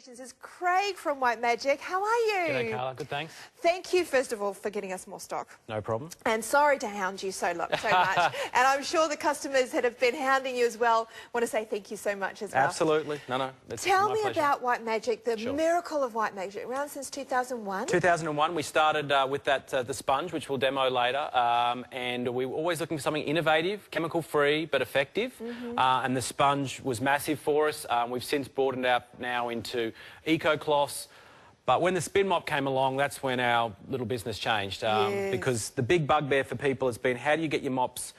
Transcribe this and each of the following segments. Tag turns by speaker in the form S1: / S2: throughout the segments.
S1: Congratulations. It's Craig from White Magic. How are you?
S2: G'day, Carla. Good, thanks.
S1: Thank you, first of all, for getting us more stock.
S2: No problem.
S1: And sorry to hound you so much. And I'm sure the customers that have been hounding you as well want to say thank you so much as well.
S2: Absolutely. No.
S1: Tell me
S2: pleasure.
S1: about White Magic, the
S2: Sure.
S1: miracle of White Magic. Around since 2001?
S2: 2001, we started with the sponge, which we'll demo later, and we were always looking for something innovative, chemical-free, but effective. And the sponge was massive for us. We've since broadened out now into eco-cloths. But when the spin mop came along, that's when our little business changed. Because the big bugbear for people has been, how do you get your mops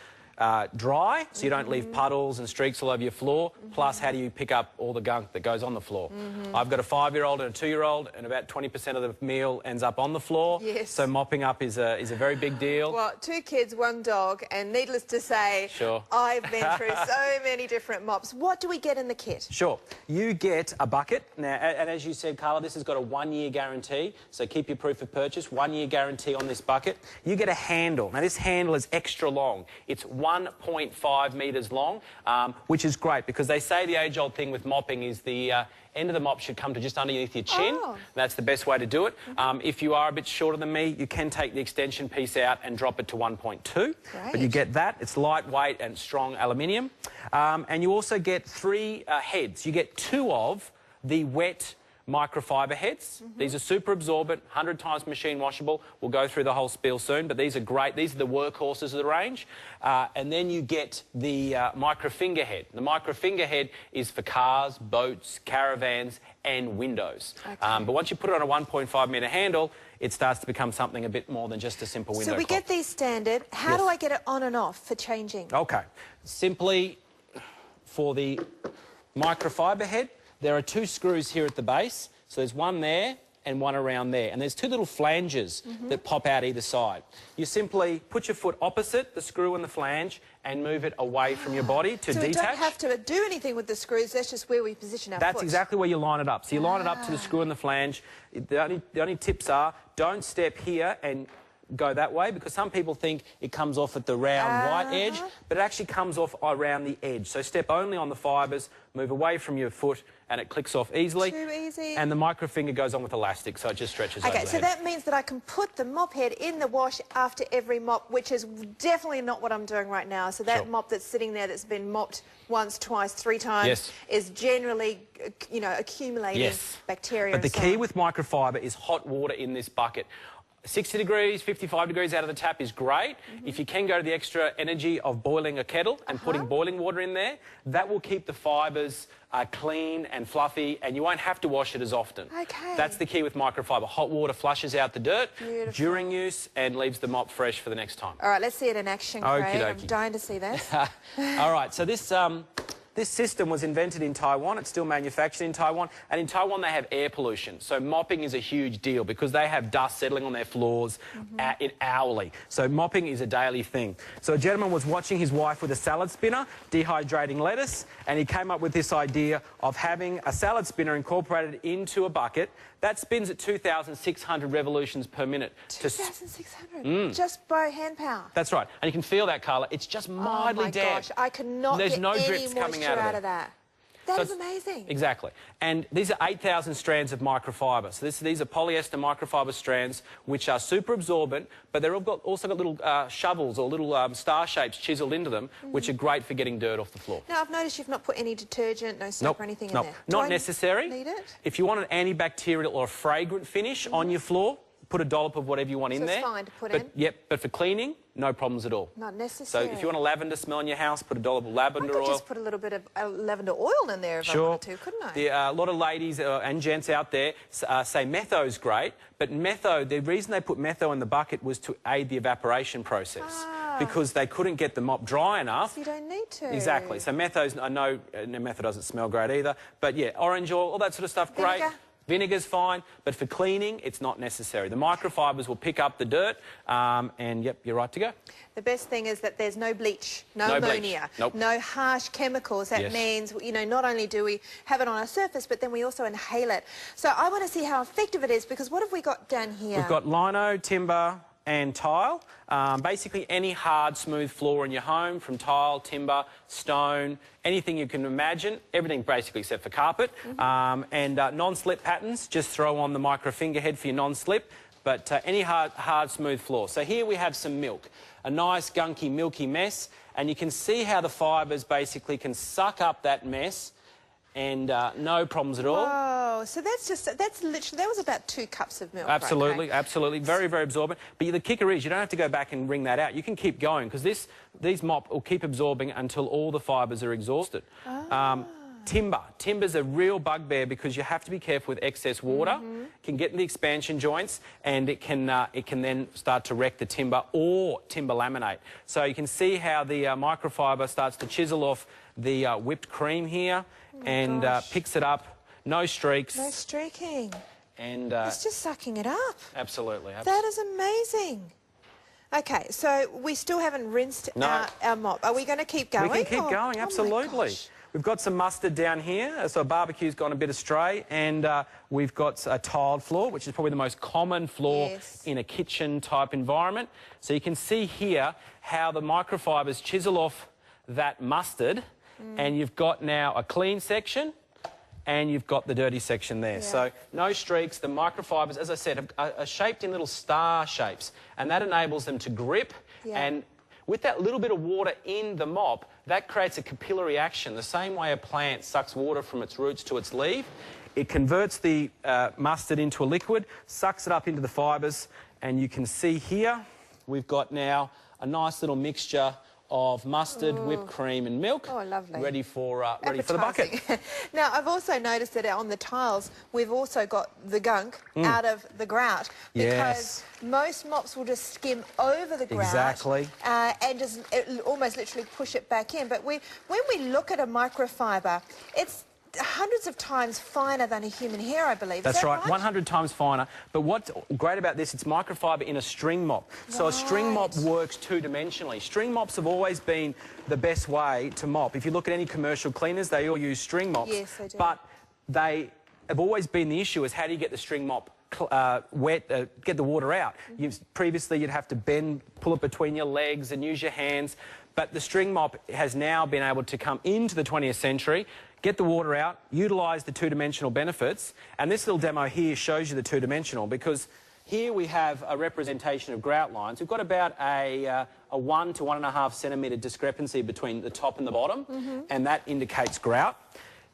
S2: dry so you don't leave puddles and streaks all over your floor, plus how do you pick up all the gunk that goes on the floor. I've got a 5-year-old and a 2-year-old, and about 20% of the meal ends up on the floor.
S1: Yes.
S2: So mopping up is a very big deal.
S1: Well, 2 kids, 1 dog, and needless to say,
S2: Sure.
S1: I've been through so many different mops. What do we get in the kit?
S2: Sure. You get a bucket. Now, and as you said, Carla, this has got a 1-year guarantee, so keep your proof of purchase. 1-year guarantee on this bucket. You get a handle. Now, this handle is extra long. It's 1.5 metres long, which is great because they say the age-old thing with mopping is the end of the mop should come to just underneath your chin. That's the best way to do it. If you are a bit shorter than me, you can take the extension piece out and drop it to 1.2. But you get that. It's lightweight and strong aluminium. And you also get 3 heads. You get 2 of the wet microfiber heads. These are super absorbent, 100 times machine washable. We'll go through the whole spiel soon, but these are great. These are the workhorses of the range. And then you get the microfinger head. The microfinger head is for cars, boats, caravans and windows. But once you put it on a 1.5 metre handle, it starts to become something a bit more than just a simple window
S1: So we
S2: clock.
S1: get these standard. How do I get it on and off for changing?
S2: Okay. Simply for the microfiber head, there are 2 screws here at the base. So there's one there and one around there. And there's 2 little flanges that pop out either side. You simply put your foot opposite the screw and the flange and move it away from your body to detach.
S1: So we don't have to do anything with the screws, that's just where we position our foot.
S2: That's exactly where you line it up. So you line it up to the screw and the flange. The only tips are, don't step here and go that way, because some people think it comes off at the round white edge, but it actually comes off around the edge. So step only on the fibres, move away from your foot, and it clicks off easily.
S1: Too easy.
S2: And the microfinger goes on with elastic, so it just stretches over the
S1: so
S2: head.
S1: that means that I can put the mop head in the wash after every mop, which is definitely not what I'm doing right now. So that mop that's sitting there that's been mopped once, twice, 3 times is generally, you know, accumulating bacteria.
S2: But the key with microfiber is hot water in this bucket. 60 degrees, 55 degrees out of the tap is great. If you can go to the extra energy of boiling a kettle and putting boiling water in there, that will keep the fibres clean and fluffy, and you won't have to wash it as often. That's the key with microfiber. Hot water flushes out the dirt during use and leaves the mop fresh for the next time.
S1: All right, let's see it in action, Craig. I'm dying to see this.
S2: All right, so this system was invented in Taiwan. It's still manufactured in Taiwan. And in Taiwan, they have air pollution. So mopping is a huge deal because they have dust settling on their floors hourly. So mopping is a daily thing. So a gentleman was watching his wife with a salad spinner, dehydrating lettuce, and he came up with this idea of having a salad spinner incorporated into a bucket that spins at 2,600 revolutions per minute.
S1: 2,600? Just by hand power?
S2: That's right. And you can feel that, Carla. It's just mildly damp.
S1: Oh, my gosh. I cannot get
S2: no
S1: any
S2: drips coming out
S1: of that. That is amazing.
S2: Exactly. And these are 8,000 strands of microfiber. So these are polyester microfiber strands which are super absorbent, but they've also got little shovels or little star shapes chiseled into them, which are great for getting dirt off the floor.
S1: Now, I've noticed you've not put any detergent, no soap or anything in there.
S2: Not necessary.
S1: Need it?
S2: If you want an antibacterial or a fragrant finish on your floor, put a dollop of whatever you want in there.
S1: It's fine to put in?
S2: Yep, but for cleaning, no problems at all.
S1: Not necessary.
S2: So if you want a lavender smell in your house, put a dollop of lavender oil.
S1: I could just put a little bit of lavender oil in there if I wanted to, couldn't I?
S2: A lot of ladies and gents out there say metho's great, but the reason they put metho in the bucket was to aid the evaporation process. Because they couldn't get the mop dry enough.
S1: So you don't need to.
S2: Exactly. So metho's, I know metho doesn't smell great either, but yeah, orange oil, all that sort of stuff, great. Vinegar's fine, but for cleaning, it's not necessary. The microfibers will pick up the dirt, and yep, you're right to go.
S1: The best thing is that there's no bleach, no ammonia, no harsh chemicals. That means, you know, not only do we have it on our surface, but then we also inhale it. So I want to see how effective it is, because what have we got down here?
S2: We've got lino, timber, and tile. Basically any hard, smooth floor in your home, from tile, timber, stone, anything you can imagine, everything basically except for carpet. And non-slip patterns, just throw on the micro finger head for your non-slip, but any hard, smooth floor. So here we have some milk, a nice, gunky, milky mess, and you can see how the fibres basically can suck up that mess and no problems at all.
S1: Oh, so that's literally, that was about 2 cups of milk.
S2: Absolutely,
S1: right?
S2: absolutely. Very, very absorbent. But the kicker is you don't have to go back and wring that out. You can keep going because these mop will keep absorbing until all the fibres are exhausted. Timber's a real bugbear because you have to be careful with excess water. It can get in the expansion joints and it can then start to wreck the timber or timber laminate. So you can see how the microfiber starts to chisel off the whipped cream here and picks it up. No streaks.
S1: No streaking.
S2: And
S1: it's just sucking it up.
S2: Absolutely.
S1: That is amazing. Okay, so we still haven't rinsed our mop. Are we going to keep going?
S2: We can keep going, absolutely. We've got some mustard down here, so barbecue's gone a bit astray, and we've got a tiled floor, which is probably the most common floor in a kitchen-type environment. So you can see here how the microfibres chisel off that mustard, and you've got now a clean section, and you've got the dirty section there. So no streaks. The microfibres, as I said, are shaped in little star shapes, and that enables them to grip and with that little bit of water in the mop, that creates a capillary action. The same way a plant sucks water from its roots to its leaf, it converts the mustard into a liquid, sucks it up into the fibres, and you can see here we've got now a nice little mixture of mustard, whipped cream and milk.
S1: Oh, lovely.
S2: Ready for the bucket.
S1: Now, I've also noticed that on the tiles, we've also got the gunk out of the grout because most mops will just skim over the grout.
S2: Exactly.
S1: And just almost literally push it back in. But when we look at a microfiber, it's hundreds of times finer than a human hair, I believe.
S2: That's right, 100 times finer. But what's great about this, it's microfiber in a string mop. So a string mop works two-dimensionally. String mops have always been the best way to mop. If you look at any commercial cleaners, they all use string mops.
S1: Yes, they do.
S2: But they have always been the issue is how do you get the string mop wet, get the water out. Previously, you'd have to pull it between your legs and use your hands. But the string mop has now been able to come into the 20th century, get the water out, utilise the two-dimensional benefits. And this little demo here shows you the two-dimensional because here we have a representation of grout lines. We've got about a 1 to 1.5 centimetre discrepancy between the top and the bottom, and that indicates grout.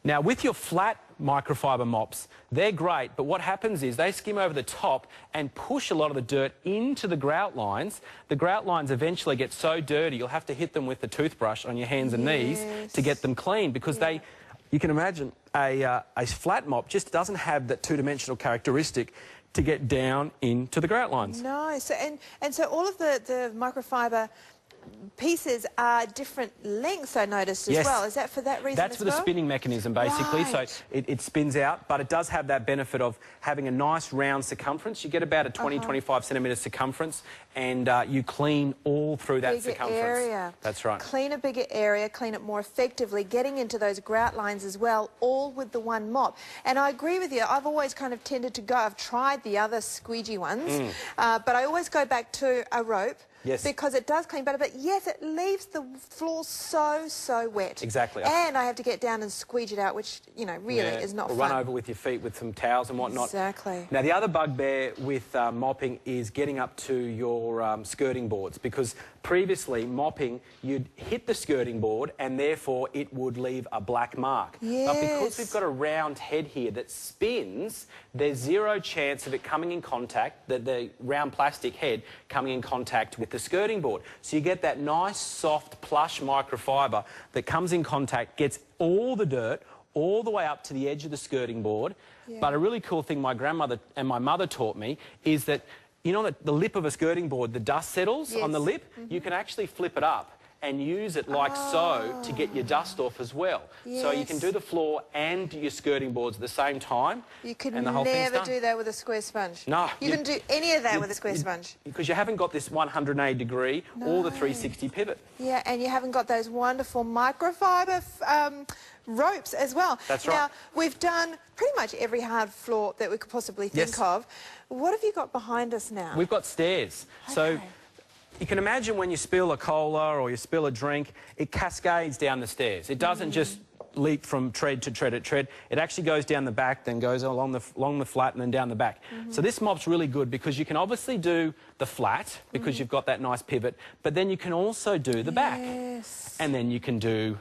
S2: Now, with your flat microfiber mops, they're great, but what happens is they skim over the top and push a lot of the dirt into the grout lines. The grout lines eventually get so dirty, you'll have to hit them with the toothbrush on your hands and knees to get them clean because you can imagine a flat mop just doesn't have that two-dimensional characteristic to get down into the grout lines.
S1: No, so, and so all of the microfiber pieces are different lengths, I noticed as well. Is that for that reason?
S2: That's for the spinning mechanism, basically. So it spins out, but it does have that benefit of having a nice round circumference. You get about a 20-25 centimetre circumference, and you clean all through that circumference.
S1: Area.
S2: That's right.
S1: Clean a bigger area, clean it more effectively, getting into those grout lines as well, all with the one mop. And I agree with you. I've always kind of tended to go, I've tried the other squeegee ones, but I always go back to a rope. Because it does clean better, but yes, it leaves the floor so wet.
S2: Exactly.
S1: And I have to get down and squeege it out, which, you know, really is not fun.
S2: Run over with your feet with some towels and whatnot.
S1: Exactly.
S2: Now, the other bugbear with mopping is getting up to your skirting boards because previously, mopping, you'd hit the skirting board and therefore it would leave a black mark. But because we've got a round head here that spins, there's zero chance of it coming in contact, the round plastic head coming in contact with the skirting board. So you get that nice, soft, plush microfiber that comes in contact, gets all the dirt all the way up to the edge of the skirting board. But a really cool thing my grandmother and my mother taught me is that, you know, the lip of a skirting board, the dust settles on the lip. You can actually flip it up and use it like so to get your dust off as well.
S1: Yes.
S2: So you can do the floor and your skirting boards at the same time.
S1: You could
S2: and the whole
S1: never do that with a square sponge.
S2: No.
S1: You couldn't do any of that with a square sponge.
S2: Because you haven't got this 180 degree or the 360 pivot.
S1: Yeah, and you haven't got those wonderful microfiber ropes as well.
S2: That's right.
S1: Now, we've done pretty much every hard floor that we could possibly think of. What have you got behind us now?
S2: We've got stairs.
S1: Okay.
S2: So you can imagine when you spill a cola or you spill a drink, it cascades down the stairs. It doesn't just leap from tread to tread to tread. It actually goes down the back, then goes along the flat and then down the back. So this mop's really good because you can obviously do the flat because you've got that nice pivot, but then you can also do the back. And then you can do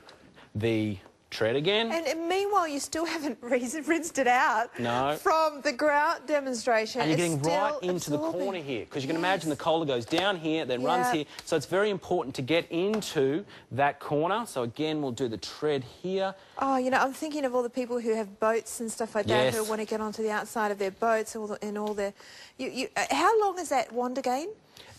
S2: the tread again.
S1: And meanwhile, you still haven't rinsed it out
S2: No.
S1: from the grout demonstration.
S2: And you're getting right into the corner here because you can imagine the cola goes down here, then runs here. So it's very important to get into that corner. So again, we'll do the tread here.
S1: Oh, you know, I'm thinking of all the people who have boats and stuff like that who want to get onto the outside of their boats and all their... how long is that wand again?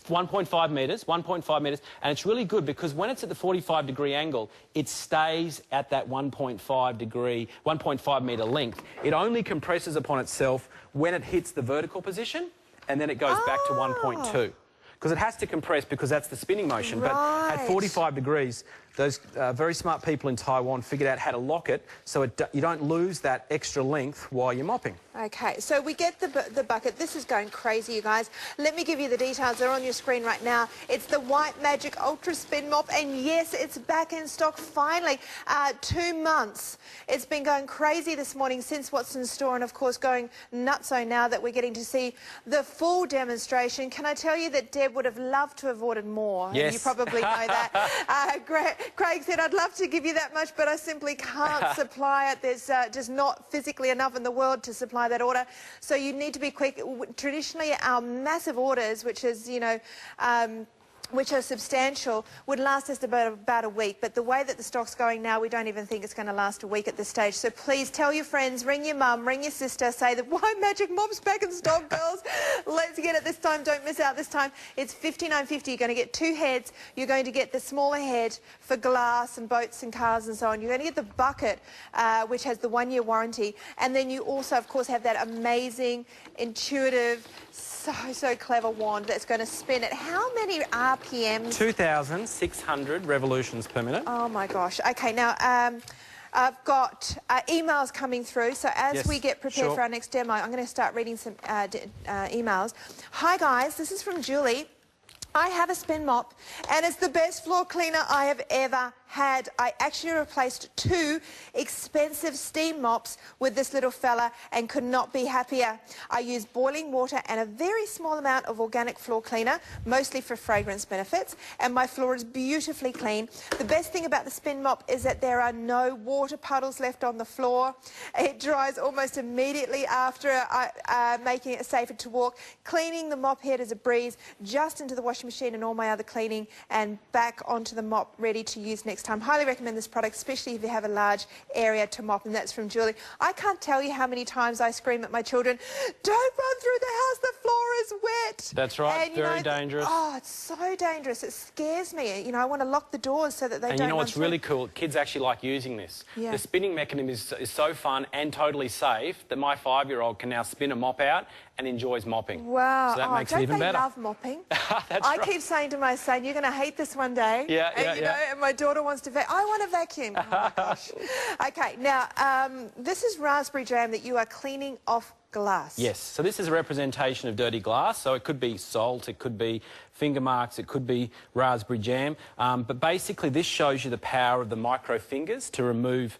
S2: 1.5 metres, 1.5 metres, and it's really good because when it's at the 45-degree angle, it stays at that 1.5 metre length. It only compresses upon itself when it hits the vertical position, and then it goes back to 1.2. Because it has to compress because that's the spinning motion. But at 45 degrees, those very smart people in Taiwan figured out how to lock it so you don't lose that extra length while you're mopping.
S1: Okay, so we get the bucket. This is going crazy, you guys. Let me give you the details. They're on your screen right now. It's the White Magic Ultra Spin Mop, and yes, it's back in stock finally. 2 months. It's been going crazy this morning since what's in store, and of course going nutso now that we're getting to see the full demonstration. Can I tell you that Deb would have loved to have ordered more?
S2: Yes.
S1: You probably know that. Craig said, I'd love to give you that much, but I simply can't supply it. There's just not physically enough in the world to supply that order. So you need to be quick. Traditionally, our massive orders, which is, you know, which are substantial, would last us about a week. But the way that the stock's going now, we don't even think it's going to last a week at this stage. So please tell your friends, ring your mum, ring your sister, say that White Magic Mop's back in stock, girls. Let's get it this time. Don't miss out this time. It's $59.50. You're going to get 2 heads. You're going to get the smaller head for glass and boats and cars and so on. You're going to get the bucket, which has the 1-year warranty. And then you also, of course, have that amazing, intuitive, so clever wand that's going to spin at how many RPMs?
S2: 2,600 revolutions per minute.
S1: Oh my gosh. Okay, now I've got emails coming through, so as we get prepared for our next demo, I'm going to start reading some emails. Hi guys, this is from Julie. I have a spin mop and it's the best floor cleaner I have ever had. I actually replaced 2 expensive steam mops with this little fella and could not be happier. I use boiling water and a very small amount of organic floor cleaner, mostly for fragrance benefits, and my floor is beautifully clean. The best thing about the spin mop is that there are no water puddles left on the floor. It dries almost immediately after, making it safer to walk. Cleaning the mop head is a breeze, just into the washing machine and all my other cleaning and back onto the mop, ready to use next time. Highly recommend this product, especially if you have a large area to mop, and that's from Julie. I can't tell you how many times I scream at my children, don't run through the house, the floor is wet.
S2: That's right,
S1: and,
S2: very dangerous.
S1: Oh, it's so dangerous. It scares me. You know, I want to lock the doors so that they don't
S2: And you know
S1: run
S2: what's
S1: through.
S2: really cool? Kids actually like using this.
S1: Yeah.
S2: The spinning mechanism is so fun and totally safe that my 5-year-old can now spin a mop out and enjoys mopping.
S1: Wow.
S2: So that makes it even better.
S1: Don't they love mopping?
S2: That's
S1: I
S2: right.
S1: keep saying to my son, you're going to hate this one day.
S2: Yeah,
S1: and, you know, and my daughter wants to I want to vacuum. Oh, my gosh. Okay, now, this is raspberry jam that you are cleaning off glass.
S2: Yes, so this is a representation of dirty glass. So it could be salt, it could be finger marks, it could be raspberry jam. But basically this shows you the power of the micro fingers to remove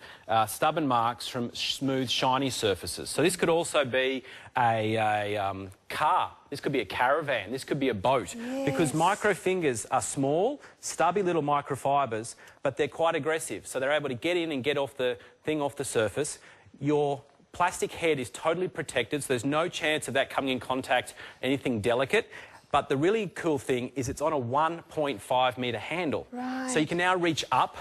S2: stubborn marks from smooth, shiny surfaces. So this could also be a car. This could be a caravan. This could be a boat.
S1: Yes.
S2: Because micro fingers are small, stubby little microfibers, but they're quite aggressive. So they're able to get in and get off the thing off the surface. Your plastic head is totally protected, so there's no chance of that coming in contact anything delicate. But the really cool thing is it's on a 1.5 metre handle.
S1: Right.
S2: So you can now reach up.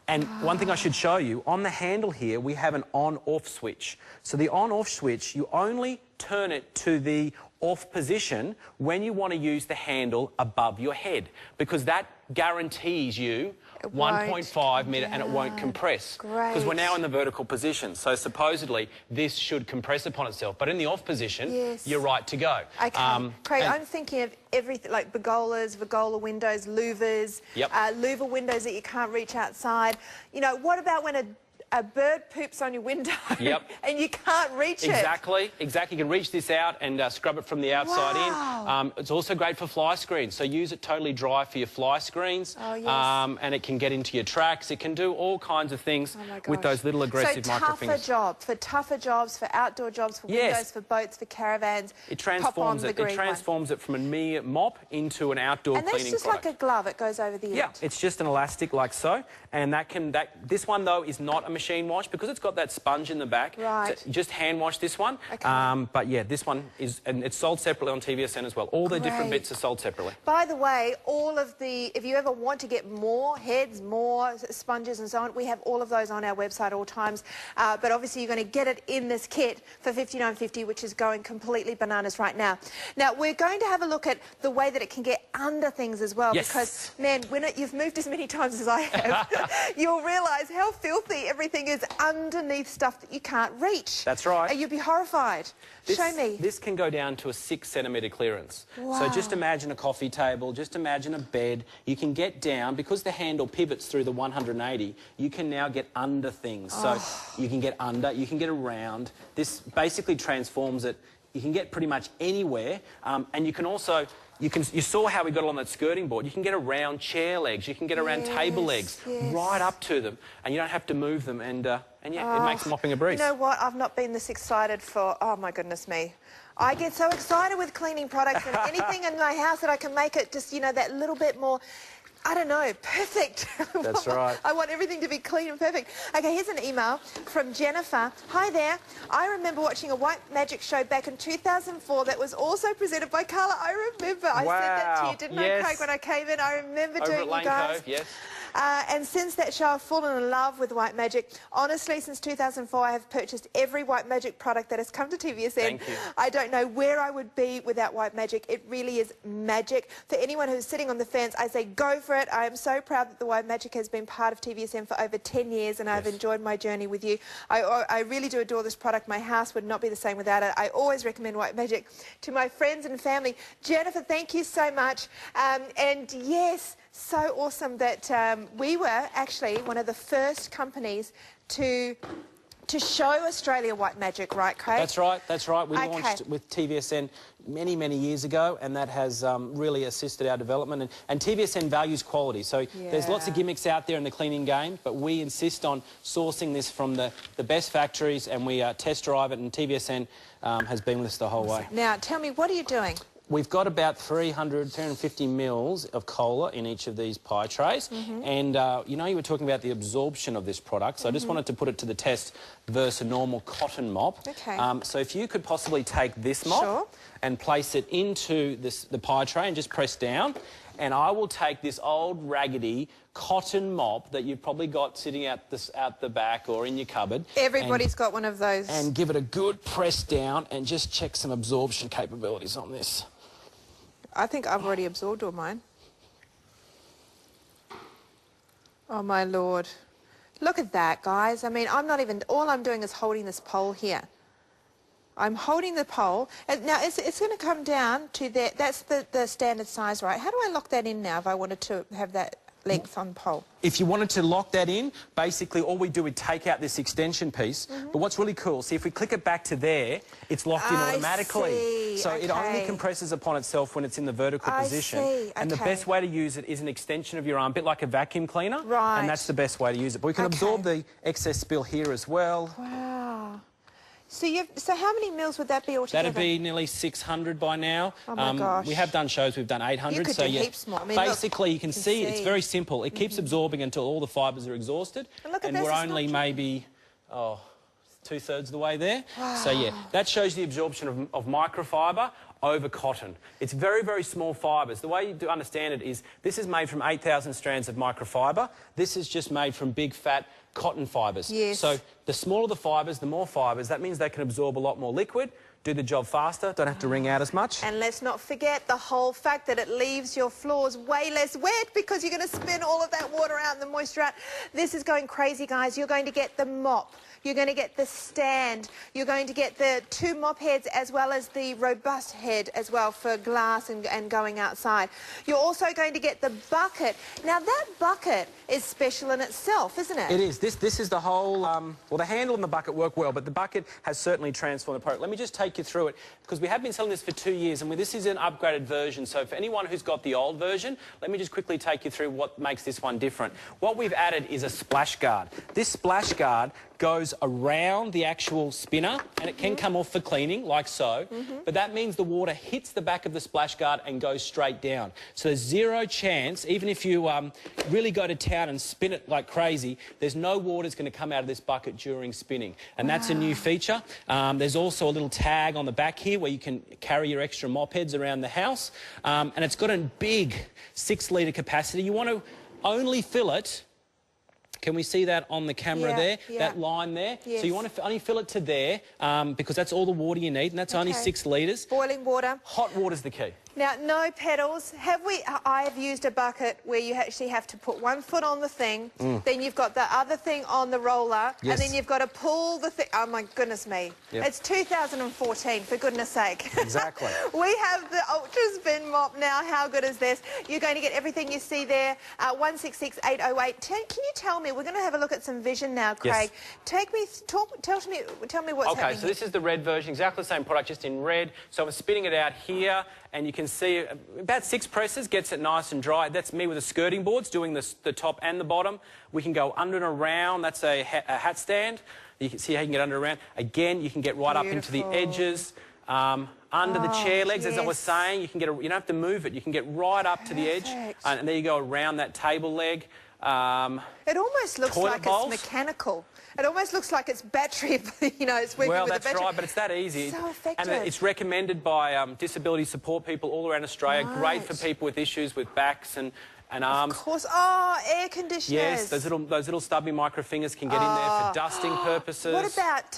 S2: And one thing I should show you, on the handle here, we have an on-off switch. So the on-off switch, you only turn it to the off position when you want to use the handle above your head, because that guarantees you 1.5 metre and it won't compress. Because we're now in the vertical position. So supposedly this should compress upon itself. But in the off position, you're right to go.
S1: Okay. Craig, I'm thinking of everything like Vagola windows, louvers, louver windows that you can't reach outside. You know, what about when a bird poops on your window and you can't reach it?
S2: Exactly. You can reach this out and scrub it from the outside in. It's also great for fly screens, so use it totally dry for your fly screens. And it can get into your tracks. It can do all kinds of things with those little aggressive microfingers.
S1: For tougher jobs, for outdoor jobs, for windows, for boats, for caravans.
S2: It transforms it. It transforms it from a mere mop into an outdoor cleaning product.
S1: And that's just like a glove. It goes over the end.
S2: Yeah, it's just an elastic like so. And this one though is not a machine wash because it's got that sponge in the back.
S1: Right.
S2: So just hand wash this one. But yeah, this one is, and it's sold separately on TVSN as well. All the different bits are sold separately.
S1: By the way, if you ever want to get more heads, more sponges and so on, we have all of those on our website at all times. But obviously you're going to get it in this kit for $59.50, which is going completely bananas right now. Now, we're going to have a look at the way that it can get under things as well. Because, man, when you've moved as many times as I have, you'll realise how filthy everything is underneath stuff that you can't reach.
S2: That's right.
S1: You'll be horrified. Show me.
S2: This can go down to a 6 centimetre clearance.
S1: Wow.
S2: So just imagine a coffee table, just imagine a bed. You can get down, because the handle pivots through the 180, you can now get under things. So you can get under, you can get around. This basically transforms it. You can get pretty much anywhere, and you can also... You saw how we got on that skirting board. You can get around chair legs, you can get around table legs, right up to them, and you don't have to move them, and yeah, it makes mopping a breeze.
S1: You know what? I've not been this excited for, oh my goodness me. I get so excited with cleaning products and anything in my house that I can make it just, you know, that little bit more... I don't know, perfect.
S2: That's right.
S1: I want everything to be clean and perfect. Okay, here's an email from Jennifer. Hi there. I remember watching a White Magic show back in 2004 that was also presented by Carla. I remember. I said that to you, didn't I, Craig, when I came in? I remember doing you guys.
S2: Cove, yes.
S1: And since that show, I've fallen in love with White Magic. Honestly, since 2004, I have purchased every White Magic product that has come to TVSN.
S2: Thank you.
S1: I don't know where I would be without White Magic. It really is magic. For anyone who's sitting on the fence, I say go for it. I am so proud that the White Magic has been part of TVSN for over 10 years, and I've enjoyed my journey with you. I really do adore this product. My house would not be the same without it. I always recommend White Magic to my friends and family. Jennifer, thank you so much. And yes, so awesome that we were actually one of the first companies to show Australia White Magic, right, Craig?
S2: That's right, that's right. We launched with TVSN many, many years ago, and that has really assisted our development. And TVSN values quality, so there's lots of gimmicks out there in the cleaning game, but we insist on sourcing this from the best factories, and we test drive it, and TVSN has been with us the whole way.
S1: Now, tell me, what are you doing?
S2: We've got about 350 mils of cola in each of these pie trays. And, you know, you were talking about the absorption of this product, so I just wanted to put it to the test versus a normal cotton mop.
S1: Okay.
S2: So if you could possibly take this mop and place it into the pie tray and just press down, and I will take this old raggedy cotton mop that you've probably got sitting out the back or in your cupboard.
S1: Everybody's got one of those.
S2: And give it a good press down and just check some absorption capabilities on this.
S1: I think I've already absorbed all mine. Oh, my Lord. Look at that, guys. I mean, all I'm doing is holding this pole here. I'm holding the pole. And now, it's going to come down to that. That's the standard size, right? How do I lock that in now if I wanted to have that length on pole?
S2: If you wanted to lock that in, basically all we do is take out this extension piece. But what's really cool, see if we click it back to there, it's locked in automatically. So it only compresses upon itself when it's in the vertical position. And the best way to use it is an extension of your arm, a bit like a vacuum cleaner.
S1: Right.
S2: And that's the best way to use it. But we can absorb the excess spill here as well.
S1: Wow. So how many mils would that be altogether?
S2: That'd be nearly 600 by now.
S1: Oh my gosh.
S2: We have done shows, we've done 800.
S1: You could do heaps more. I mean,
S2: basically, you can see it's very simple. It keeps absorbing until all the fibres are exhausted.
S1: And
S2: we're only maybe, 2/3 of the way there. Wow. So yeah, that shows the absorption of microfibre over cotton. It's very, very small fibres. The way you understand it is this is made from 8,000 strands of microfibre. This is just made from big, fat cotton fibres.
S1: Yes.
S2: So the smaller the fibres, the more fibres. That means they can absorb a lot more liquid, do the job faster, don't have to wring out as much.
S1: And let's not forget the whole fact that it leaves your floors way less wet because you're going to spin all of that water out and the moisture out. This is going crazy, guys. You're going to get the mop. You're going to get the stand. You're going to get the 2 mop heads as well as the robust head as well for glass and going outside. You're also going to get the bucket. Now, that bucket is special in itself, isn't it?
S2: It is. This is the whole... well, the handle and the bucket work well, but the bucket has certainly transformed the product. Let me just take you through it, because we have been selling this for 2 years, and this is an upgraded version. So for anyone who's got the old version, let me just quickly take you through what makes this one different. What we've added is a splash guard. This splash guard goes around the actual spinner, and it can come off for cleaning, like so, but that means the water hits the back of the splash guard and goes straight down. So there's zero chance, even if you really go to town and spin it like crazy, there's no water that's going to come out of this bucket during spinning. And that's a new feature. There's also a little tag on the back here where you can carry your extra mop heads around the house. And it's got a big 6-litre capacity. You want to only fill it. Can we see that on the camera there? Yeah. That line there?
S1: Yes.
S2: So you want to only fill it to there because that's all the water you need, and that's only 6 litres.
S1: Boiling water.
S2: Hot water's the key.
S1: Now, no pedals. I have used a bucket where you actually have to put 1 foot on the thing, then you've got the other thing on the roller, and then you've got to pull the thing. Oh, my goodness me. Yep. It's 2014, for goodness sake.
S2: Exactly.
S1: We have the Ultra Spin Mop now. How good is this? You're going to get everything you see there. 166808. Can you tell me, we're going to have a look at some vision now, Craig.
S2: Yes.
S1: Tell me what's happening.
S2: Okay, so this is the red version, exactly the same product, just in red. So I'm spinning it out here, and you can see about 6 presses, gets it nice and dry. That's me with the skirting boards, doing the top and the bottom. We can go under and around. That's a hat stand. You can see how you can get under and around. Again, you can get right up into the edges. Under the chair legs, as I was saying, you don't have to move it. You can get right up to the edge. And there you go, around that table leg.
S1: It almost looks like it's mechanical. It almost looks like it's battery, you know, it's working with the battery. Well, that's right,
S2: but it's that easy.
S1: So effective.
S2: And it's recommended by disability support people all around Australia. Right. Great for people with issues with backs and arms.
S1: Of course. Oh, air conditioners.
S2: Yes, those little stubby micro fingers can get in there for dusting purposes.
S1: What about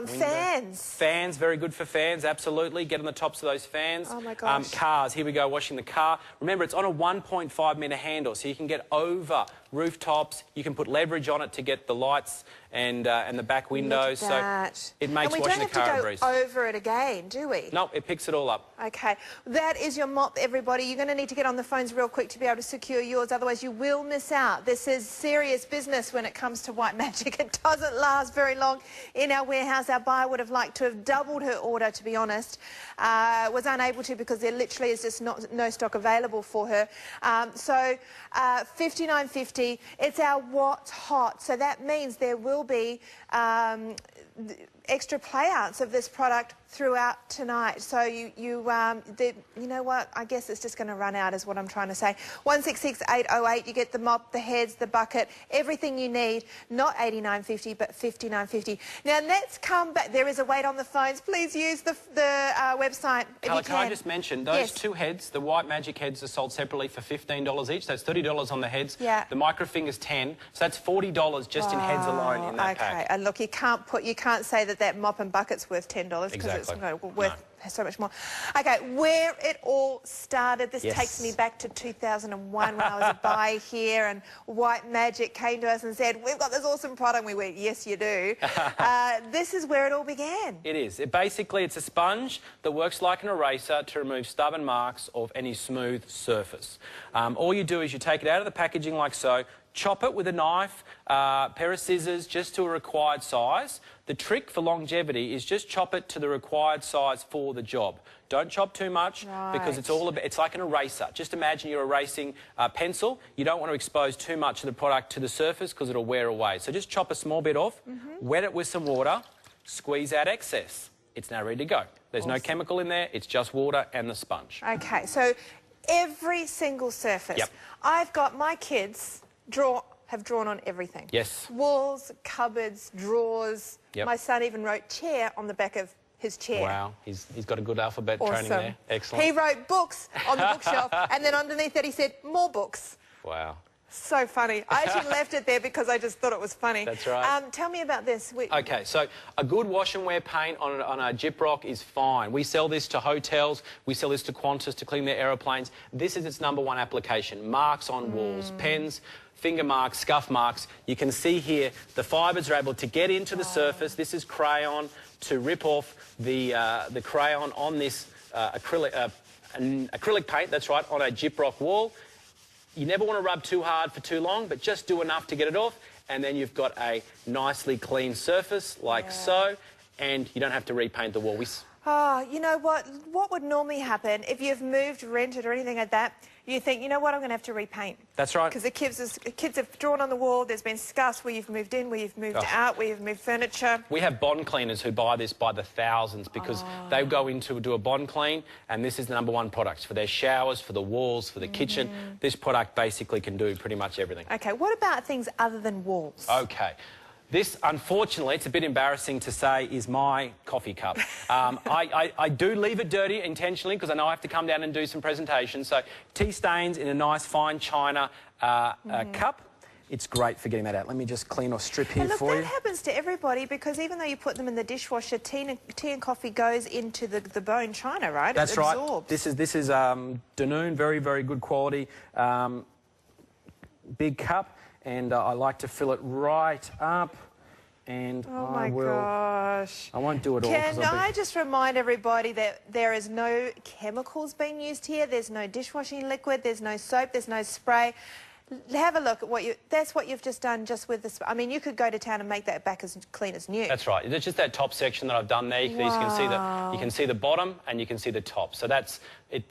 S1: fans?
S2: Fans, very good for fans, absolutely. Get on the tops of those fans.
S1: Oh, my gosh.
S2: Cars, here we go, washing the car. Remember, it's on a 1.5 metre handle, so you can get over rooftops. You can put leverage on it to get the lights and the back windows. So it makes washing the car a breeze.
S1: And we don't have to go over it again, do we?
S2: No, it picks it all up.
S1: Okay, that is your mop, everybody. You're going to need to get on the phones real quick to be able to secure yours, otherwise you will miss out. This is serious business when it comes to white magic. It doesn't last very long in our warehouse. Our buyer would have liked to have doubled her order, to be honest. Was unable to because there literally is just no stock available for her. So $59.50. It's our what's hot, so that means there will be extra playouts of this product throughout tonight. So you know what? I guess it's just going to run out, is what I'm trying to say. 166808. You get the mop, the heads, the bucket, everything you need. Not $89.50, but $59.50. Now let's come back. There is a wait on the phones. Please use the website if you can.
S2: Can I just mention those 2 heads? The white magic heads are sold separately for $15 each. That's $30 on the heads.
S1: Yeah.
S2: The micro fingers $10. So that's $40 just in heads alone in that pack.
S1: Okay. And look, you can't say that mop and bucket's worth $10 because it's worth so much more. Okay, where it all started, this takes me back to 2001 when I was a buyer here, and White Magic came to us and said, we've got this awesome product. And we went, yes, you do. This is where it all began.
S2: It is. Basically, it's a sponge that works like an eraser to remove stubborn marks of any smooth surface. All you do is you take it out of the packaging like so, chop it with a knife, pair of scissors, just to a required size. The trick for longevity is just chop it to the required size for the job. Don't chop too much because it's like an eraser. Just imagine you're erasing a pencil. You don't want to expose too much of the product to the surface because it'll wear away. So just chop a small bit off, wet it with some water, squeeze out excess. It's now ready to go. There's no chemical in there. It's just water and the sponge.
S1: Okay, so every single surface.
S2: Yep.
S1: I've got my kids have drawn on everything.
S2: Yes.
S1: Walls, cupboards, drawers.
S2: Yep.
S1: My son even wrote chair on the back of his chair.
S2: Wow, he's got a good alphabet training there. Excellent.
S1: He wrote books on the bookshelf, and then underneath it he said, more books.
S2: Wow.
S1: So funny. I actually left it there because I just thought it was funny.
S2: That's right.
S1: Tell me about this.
S2: Okay, so a good wash and wear paint on a gyprock is fine. We sell this to hotels, we sell this to Qantas to clean their aeroplanes. This is its #1 application. Marks on walls, pens, finger marks, scuff marks. You can see here the fibres are able to get into the surface. This is crayon to rip off the crayon on this acrylic paint, that's right, on a gyprock wall. You never want to rub too hard for too long, but just do enough to get it off, and then you've got a nicely clean surface, like so, and you don't have to repaint the wall.
S1: Oh, you know what? What would normally happen if you've moved, rented, or anything like that? You think, you know what, I'm going to have to repaint. That's right. Because the kids have drawn on the wall, there's been scuffs where you've moved in, where you've moved out, where you've moved furniture.
S2: We have bond cleaners who buy this by the thousands because they go in to do a bond clean, and this is the #1 product for their showers, for the walls, for the kitchen. This product basically can do pretty much everything.
S1: Okay, what about things other than walls?
S2: Okay. This, unfortunately, it's a bit embarrassing to say, is my coffee cup. I do leave it dirty intentionally because I know I have to come down and do some presentations. So tea stains in a nice fine china cup. It's great for getting that out. Let me just clean or strip here for you.
S1: That happens to everybody because even though you put them in the dishwasher, tea and coffee goes into the bone china, right?
S2: That's right. This is Danone, very, very good quality. Big cup. And I like to fill it right up, and I won't do it all.
S1: Can I just remind everybody that there is no chemicals being used here. There's no dishwashing liquid. There's no soap. There's no spray. Have a look at that's what you've just done just with this. I mean, you could go to town and make that back as clean as new.
S2: That's right. It's just that top section that I've done there. You can see the bottom and you can see the top. So that's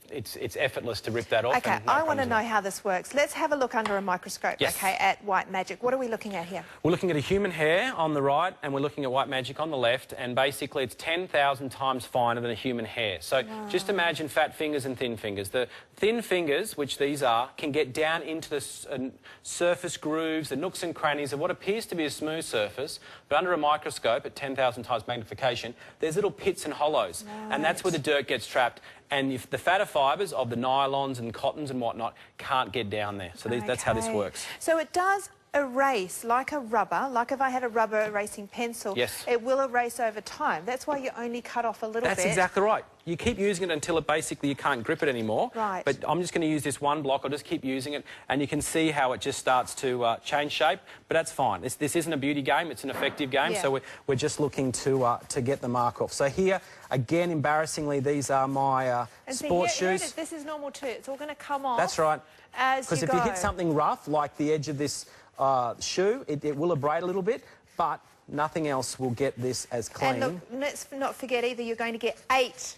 S2: it's effortless to rip that off.
S1: Okay, I want to know how this works. Let's have a look under a microscope. Yes. Okay, at White Magic. What are we looking at here?
S2: We're looking at a human hair on the right, and we're looking at White Magic on the left. And basically, it's 10,000 times finer than a human hair. So just imagine fat fingers and thin fingers. The thin fingers, which these are, can get down into the surface grooves, the nooks and crannies of what appears to be a smooth surface, but under a microscope at 10,000 times magnification, there's little pits and hollows, and that's where the dirt gets trapped. And if the fatter fibres of the nylons and cottons and whatnot can't get down there. So that's how this works.
S1: So it does erase like a rubber, like if I had a rubber erasing pencil, it will erase over time. That's why you only cut off a little bit.
S2: That's exactly right. You keep using it until it basically you can't grip it anymore.
S1: Right.
S2: But I'm just going to use this one block. I'll just keep using it, and you can see how it just starts to change shape. But that's fine. This isn't a beauty game. It's an effective game. Yeah. So we're just looking to get the mark off. So here, again, embarrassingly, these are my sports shoes.
S1: This is normal too. It's all going to come off.
S2: That's right.
S1: As you go.
S2: Because if you hit something rough, like the edge of this shoe, it will abrade a little bit, but nothing else will get this as clean.
S1: And look, let's not forget either, you're going to get eight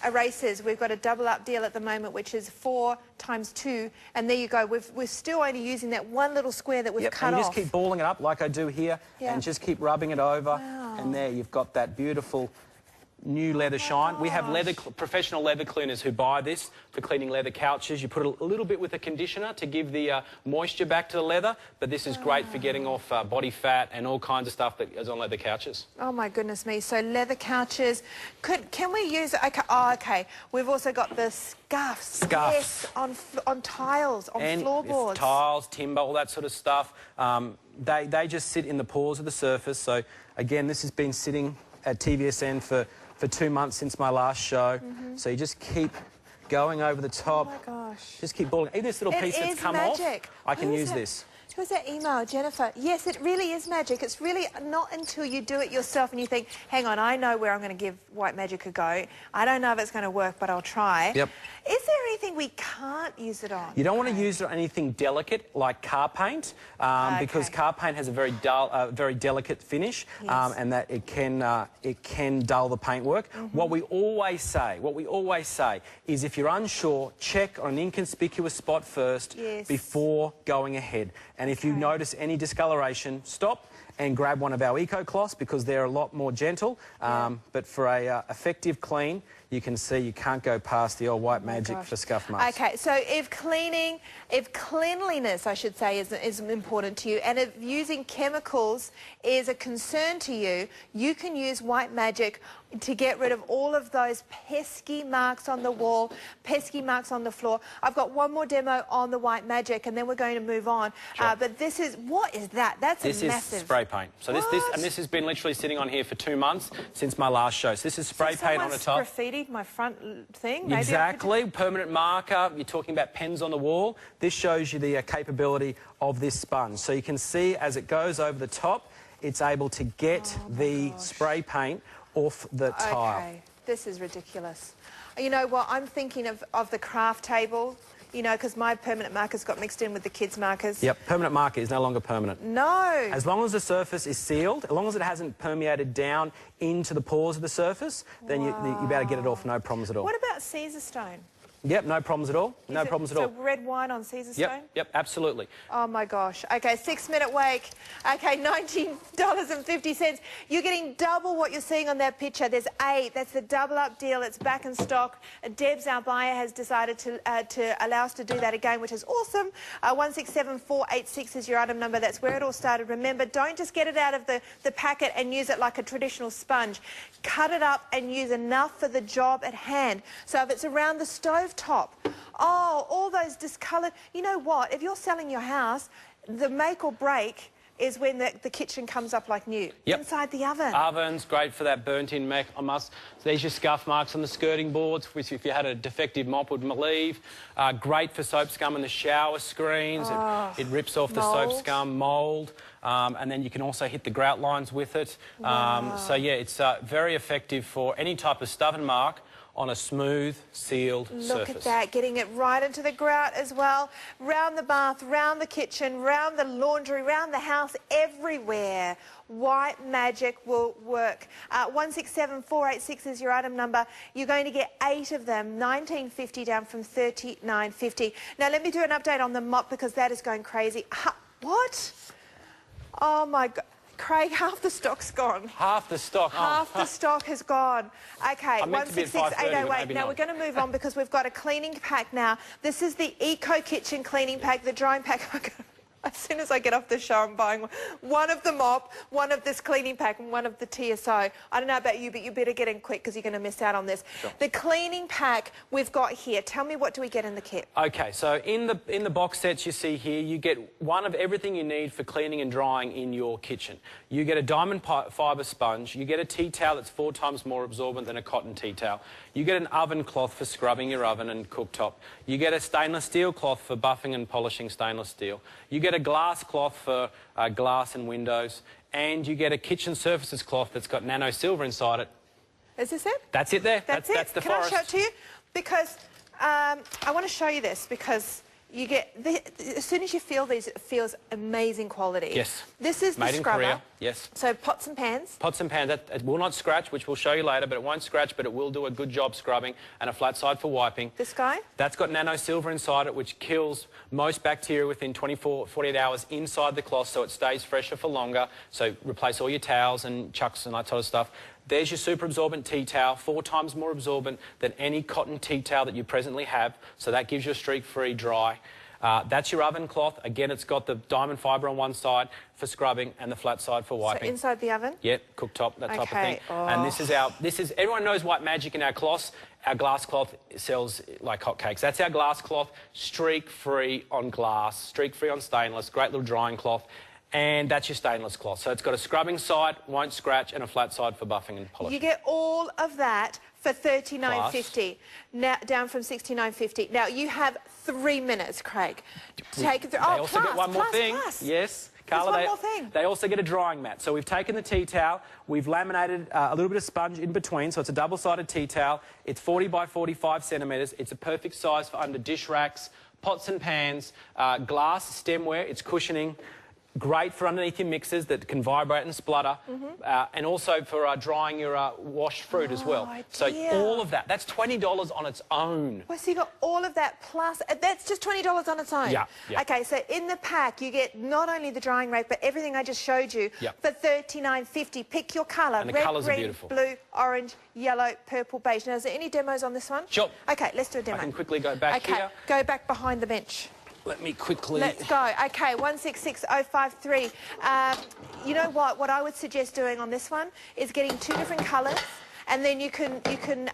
S1: erasers. We've got a double up deal at the moment, which is 4 times 2, and there you go. We're still only using that one little square that we've cut off.
S2: And you just keep balling it up like I do here, and just keep rubbing it over, and there you've got that beautiful new leather shine. We have professional leather cleaners who buy this for cleaning leather couches. You put a little bit with a conditioner to give the moisture back to the leather, but this is great for getting off body fat and all kinds of stuff that is on leather couches.
S1: Oh my goodness me. So couches. Can we use... Okay. We've also got the scuffs. Yes, on tiles, on floorboards.
S2: Tiles, timber, all that sort of stuff. They just sit in the pores of the surface. So again, this has been sitting at TVSN for 2 months since my last show. So you just keep going over the top.
S1: Oh my gosh.
S2: Just keep balling. This little piece that's come off, I can use this.
S1: Who's that email, Jennifer? Yes, it really is magic. It's really not until you do it yourself and you think, hang on, I know where I'm going to give White Magic a go. I don't know if it's going to work, but I'll try.
S2: Yep.
S1: Is there anything we can't use it on?
S2: You don't want to use it on anything delicate like car paint, because car paint has a very dull, very delicate finish, and that it can dull the paintwork. What we always say is, if you're unsure, check on an inconspicuous spot first before going ahead. And if you notice any discoloration, stop and grab one of our eco cloths, because they're a lot more gentle. But for a effective clean, you can see you can't go past the old White Magic for scuff marks.
S1: Okay, so if cleanliness, I should say, is important to you, and if using chemicals is a concern to you, you can use White Magic to get rid of all of those pesky marks on the wall, pesky marks on the floor. I've got one more demo on the white magic, and then we're going to move on.
S2: Sure.
S1: But this is, what is that? That's
S2: this
S1: a massive...
S2: This is spray paint. So this has been literally sitting on here for 2 months since my last show. So this is spray paint on the top.
S1: Graffitied my front thing? Maybe
S2: exactly. Permanent marker. You're talking about pens on the wall. This shows you the capability of this sponge. So you can see as it goes over the top, it's able to get the spray paint off the tile.
S1: Okay, this is ridiculous. You know what, I'm thinking of the craft table, you know, because my permanent markers got mixed in with the kids' markers.
S2: Yep, permanent marker is no longer permanent.
S1: No.
S2: As long as the surface is sealed, as long as it hasn't permeated down into the pores of the surface, then you're about to get it off, no problems at all.
S1: What about Caesar stone?
S2: Yep, no problems at all. No problems at all.
S1: So red wine on Caesar stone?
S2: Yep, absolutely.
S1: Oh, my gosh. Okay, 6-minute wake. Okay, $19.50. You're getting double what you're seeing on that picture. There's 8. That's the double-up deal. It's back in stock. Debs, our buyer, has decided to allow us to do that again, which is awesome. 167486 is your item number. That's where it all started. Remember, don't just get it out of the packet and use it like a traditional sponge. Cut it up and use enough for the job at hand. So if it's around the stove top, all those discoloured... You know what? If you're selling your house, the make or break is when the kitchen comes up like new.
S2: Yep.
S1: Inside the oven.
S2: Oven's great for that burnt-in make on us. So there's your scuff marks on the skirting boards, which if you had a defective mop would leave. Great for soap scum in the shower screens. It rips off the soap scum, mould. And then you can also hit the grout lines with it. So, yeah, it's very effective for any type of stub and mark on a smooth, sealed surface.
S1: Look at that, getting it right into the grout as well. Round the bath, round the kitchen, round the laundry, round the house, everywhere. White magic will work. 167486 is your item number. You're going to get 8 of them, $19.50 down from $39.50. Now, let me do an update on the mop because that is going crazy. What? Oh, my God. Craig, half the stock's gone.
S2: Half the stock?
S1: Half the stock has gone. Okay, 166808. Now, we're going to move on because we've got a cleaning pack now. This is the Eco Kitchen cleaning pack, the drying pack. As soon as I get off the show, I'm buying one of the mop, one of this cleaning pack, and one of the TSO. I don't know about you, but you better get in quick because you're going to miss out on this.
S2: Sure.
S1: The cleaning pack we've got here. Tell me, what do we get in the kit?
S2: Okay, so in the box sets you see here, you get one of everything you need for cleaning and drying in your kitchen. You get a diamond fibre sponge. You get a tea towel that's 4 times more absorbent than a cotton tea towel. You get an oven cloth for scrubbing your oven and cooktop. You get a stainless steel cloth for buffing and polishing stainless steel. You get a glass cloth for glass and windows. And you get a kitchen surfaces cloth that's got nano silver inside it.
S1: Is this it?
S2: That's it there.
S1: That's it?
S2: That's the
S1: Can
S2: forest.
S1: I show it to you? Because I want to show you this because you get... as soon as you feel these, it feels amazing quality.
S2: Yes.
S1: This is the
S2: Made in
S1: scrubber.
S2: Korea, yes.
S1: So pots and pans.
S2: Pots and pans, it will not scratch, which we'll show you later, but it won't scratch, but it will do a good job scrubbing, and a flat side for wiping.
S1: This guy?
S2: That's got nano silver inside it, which kills most bacteria within 48 hours inside the cloth, so it stays fresher for longer. So replace all your towels and chucks and that sort of stuff. There's your super absorbent tea towel, 4 times more absorbent than any cotton tea towel that you presently have, so that gives you a streak-free dry. That's your oven cloth. Again, it's got the diamond fibre on one side for scrubbing and the flat side for wiping.
S1: So inside the oven?
S2: Yep, cooktop, that type of thing. And this is everyone knows white magic in our cloths. Our glass cloth sells like hotcakes. That's our glass cloth, streak-free on glass, streak-free on stainless, great little drying cloth. And that's your stainless cloth. So it's got a scrubbing side, won't scratch, and a flat side for buffing and polishing.
S1: You get all of that for $39.50, now down from $69.50. Now, you have 3 minutes, Craig. Take it through.
S2: They also get one more thing. Yes, Carla,
S1: one more thing.
S2: They also get a drying mat. So we've taken the tea towel, we've laminated a little bit of sponge in between, so it's a double-sided tea towel. It's 40 by 45 centimetres. It's a perfect size for under dish racks, pots and pans, glass stemware. It's cushioning. Great for underneath your mixers that can vibrate and splutter, and also for drying your washed fruit as well. So all of that, that's $20 on its own.
S1: Well, so you got all of that plus, that's just $20 on its own?
S2: Yeah.
S1: Okay, so in the pack you get not only the drying rake, but everything I just showed you for $39.50. Pick your colour,
S2: and the
S1: red,
S2: colours
S1: green,
S2: are beautiful.
S1: Blue, orange, yellow, purple, beige. Now, is there any demos on this one?
S2: Sure.
S1: Okay, let's do a demo.
S2: I can quickly go back here.
S1: Go back behind the bench.
S2: Let me quickly...
S1: Let's go. Okay, 166053. You know what? What I would suggest doing on this one is getting 2 different colours and then you can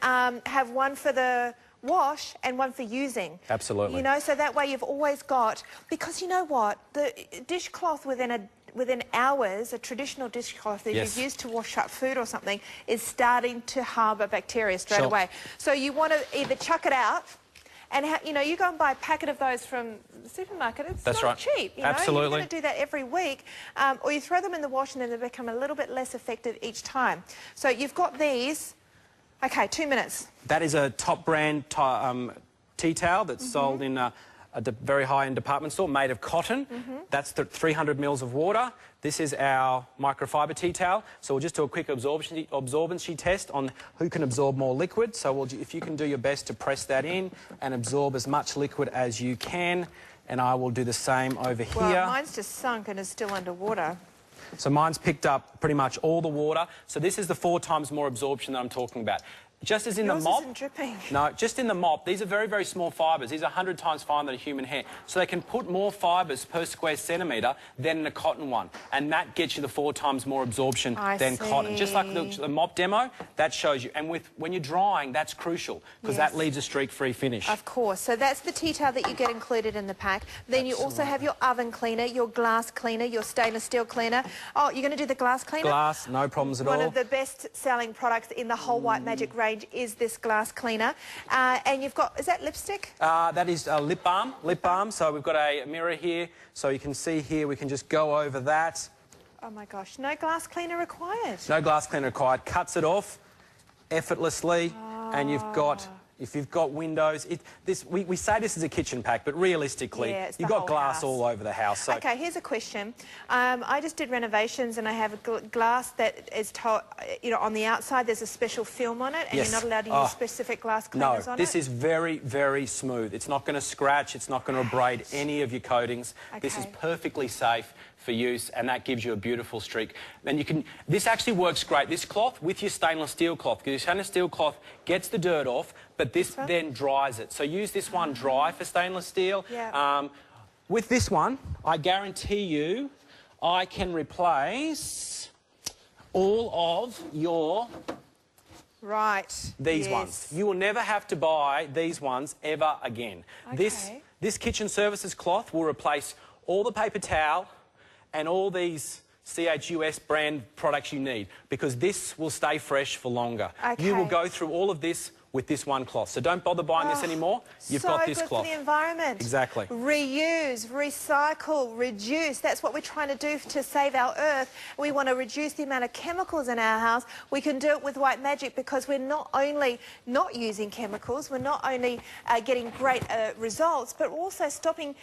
S1: have one for the wash and one for using.
S2: Absolutely.
S1: You know, so that way you've always got, because you know what, the dishcloth within hours, a traditional dishcloth that you've used to wash up food or something, is starting to harbour bacteria straight away. So you want to either chuck it out, and you know, you go and buy a packet of those from the supermarket, it's not cheap. You know?
S2: Absolutely.
S1: You're going to do that every week, or you throw them in the wash and then they become a little bit less effective each time. So you've got these. Okay, 2 minutes.
S2: That is a top brand tea towel that's sold in a very high-end department store, made of cotton. That's the 300 mils of water. This is our microfiber tea towel. So we'll just do a quick absorbency test on who can absorb more liquid. So if you can do your best to press that in and absorb as much liquid as you can, and I will do the same over here.
S1: Well, mine's just sunk and is still underwater.
S2: So mine's picked up pretty much all the water. So this is the 4 times more absorption that I'm talking about. Just as in
S1: Yours
S2: the mop...
S1: isn't dripping.
S2: No, just in the mop, these are very, very small fibres. These are 100 times finer than a human hair. So they can put more fibres per square centimetre than in a cotton one. And that gets you the 4 times more absorption than cotton. Just like the mop demo, that shows you. And when you're drying, that's crucial, because that leaves a streak-free finish.
S1: Of course. So that's the tea towel that you get included in the pack. Then you also have your oven cleaner, your glass cleaner, your stainless steel cleaner. Oh, you're going to do the glass cleaner?
S2: Glass, no problems at all.
S1: One of the best-selling products in the whole White Magic range is this glass cleaner. And you've got, is that lipstick?
S2: That is lip balm. So we've got a mirror here, so you can see here, we can just go over that.
S1: Oh my gosh, no glass cleaner required.
S2: No glass cleaner required. Cuts it off effortlessly, and you've got, if you've got windows, we say this is a kitchen pack, but realistically, you've got glass all over the house. So.
S1: Okay, here's a question. I just did renovations, and I have a glass that is, you know, on the outside there's a special film on it, and you're not allowed to use specific glass cleaners on it?
S2: No, this is very, very smooth. It's not going to scratch, it's not going to abrade any of your coatings. This is perfectly safe for use, and that gives you a beautiful streak. Then you can, this actually works great, this cloth with your stainless steel cloth, because your stainless steel cloth gets the dirt off, but this then dries it. So use this one dry for stainless steel. With this one, I guarantee you, I can replace all of your these ones. You will never have to buy these ones ever again. This kitchen services cloth will replace all the paper towel and all these CHUS brand products you need, because this will stay fresh for longer. You will go through all of this with this one cloth. So don't bother buying this anymore. You've got this cloth.
S1: For the environment.
S2: Exactly.
S1: Reuse, recycle, reduce. That's what we're trying to do to save our earth. We want to reduce the amount of chemicals in our house. We can do it with White Magic because we're not only not using chemicals, we're not only getting great results, but also stopping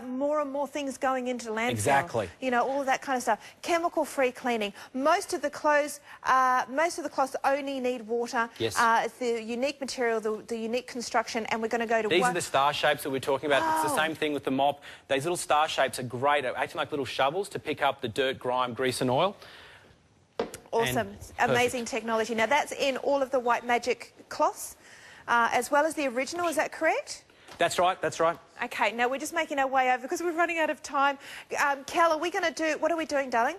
S1: more and more things going into landfill.
S2: Exactly.
S1: You know, all of that kind of stuff. Chemical-free cleaning. Most of the clothes only need water.
S2: Yes.
S1: It's the unique material, the unique construction, and we're going to go to
S2: These are the star shapes that we're talking about. It's the same thing with the mop. These little star shapes are great, acting like little shovels to pick up the dirt, grime, grease and oil.
S1: Awesome. Amazing technology. Now, that's in all of the White Magic cloths, as well as the original, is that correct?
S2: That's right, that's right.
S1: Okay, now we're just making our way over because we're running out of time. Cal, are we going to do, what are we doing, darling?